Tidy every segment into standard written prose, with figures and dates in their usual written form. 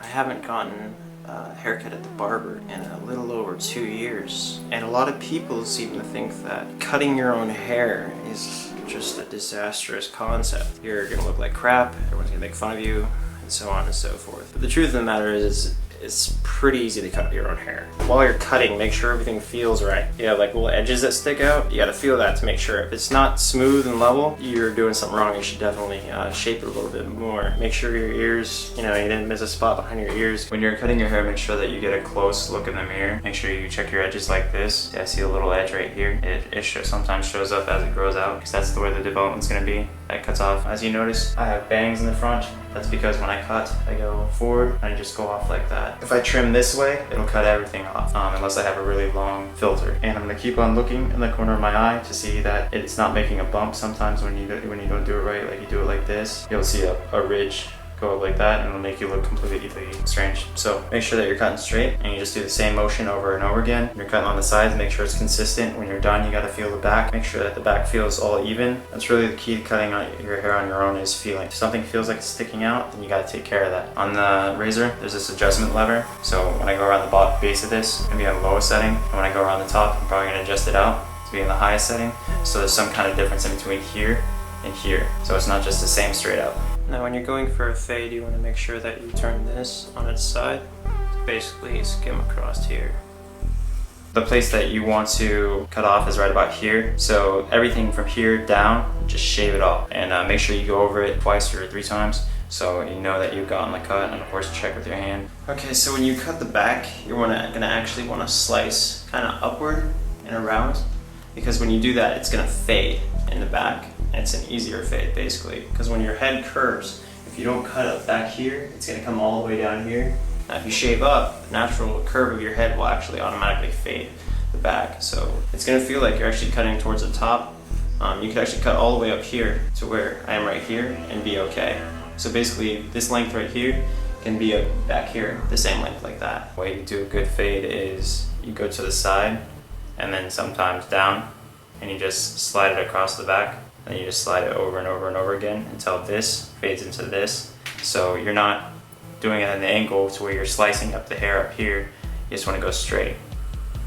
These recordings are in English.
haven't gotten a haircut at the barber in a little over 2 years. And a lot of people seem to think that cutting your own hair is just a disastrous concept. You're gonna look like crap, everyone's gonna make fun of you, and so on and so forth. But the truth of the matter is it's pretty easy to cut your own hair. While you're cutting, make sure everything feels right. You have like little edges that stick out, you gotta feel that to make sure. If it's not smooth and level, you're doing something wrong. You should definitely shape it a little bit more. Make sure your ears, you didn't miss a spot behind your ears. When you're cutting your hair, make sure that you get a close look in the mirror. Make sure you check your edges like this. Yeah, I see a little edge right here. It sometimes shows up as it grows out, because that's the way the development's gonna be. That cuts off. As you notice, I have bangs in the front. That's because when I cut, I go forward and I just go off like that. If I trim this way, it'll cut everything off, unless I have a really long filter. And I'm gonna keep on looking in the corner of my eye to see that it's not making a bump. Sometimes when you don't do it right, like you do it like this, you'll see a ridge go up like that, and it'll make you look completely strange. So make sure that you're cutting straight, and you just do the same motion over and over again. You're cutting on the sides, make sure it's consistent. When you're done, you gotta feel the back. Make sure that the back feels all even. That's really the key to cutting your hair on your own, is feeling. If something feels like it's sticking out, then you gotta take care of that. On the razor, there's this adjustment lever. So when I go around the base of this, it's gonna be on the lowest setting. And when I go around the top, I'm probably gonna adjust it out to be in the highest setting. So there's some kind of difference in between here and here. So it's not just the same straight up. Now when you're going for a fade, you want to make sure that you turn this on its side to basically skim across here. The place that you want to cut off is right about here. So everything from here down, just shave it off. And make sure you go over it twice or 3 times so you know that you've gotten the cut, and of course check with your hand. Okay, so when you cut the back, you're gonna actually want to slice kind of upward and around, because when you do that, it's gonna fade in the back. It's an easier fade basically, because when your head curves, if you don't cut up back here, it's going to come all the way down here. Now if you shave up, the natural curve of your head will actually automatically fade the back, so it's going to feel like you're actually cutting towards the top. You could actually cut all the way up here to where I am right here and be okay. So basically this length right here can be back here the same length like that. The way you do a good fade is you go to the side and then sometimes down, and you just slide it across the back. Then you just slide it over and over and over again until this fades into this. So you're not doing it at an angle to where you're slicing up the hair up here. You just want to go straight.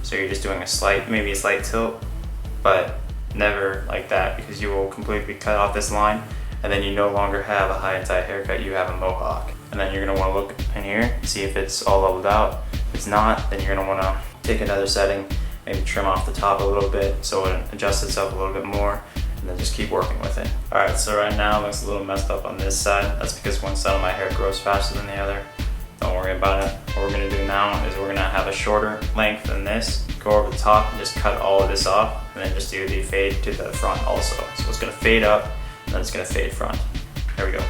So you're just doing maybe a slight tilt, but never like that, because you will completely cut off this line, and then you no longer have a high and tight haircut, you have a mohawk. And then you're going to want to look in here, see if it's all leveled out. If it's not, then you're going to want to take another setting, maybe trim off the top a little bit so it adjusts itself a little bit more, and then just keep working with it. Alright, so right now it looks a little messed up on this side. That's because one side of my hair grows faster than the other. Don't worry about it. What we're going to do now is we're going to have a shorter length than this. Go over the top and just cut all of this off, and then just do the fade to the front also. So it's going to fade up, and then it's going to fade front. There we go.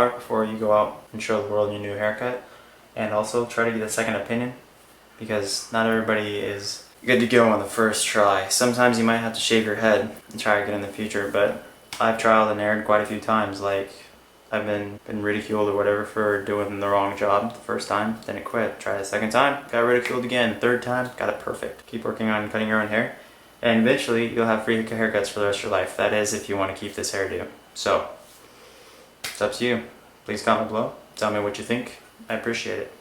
shower before you go out and show the world your new haircut. And also try to get a second opinion, because not everybody is good to go on the first try. Sometimes you might have to shave your head and try again in the future, but I've trialed and erred quite a few times. Like, I've been ridiculed or whatever for doing the wrong job the first time, then it quit. Tried a second time, got ridiculed again. Third time, got it perfect. Keep working on cutting your own hair, and eventually you'll have free haircuts for the rest of your life. That is, if you want to keep this hairdo. So, it's up to you. Please comment below. Tell me what you think. I appreciate it.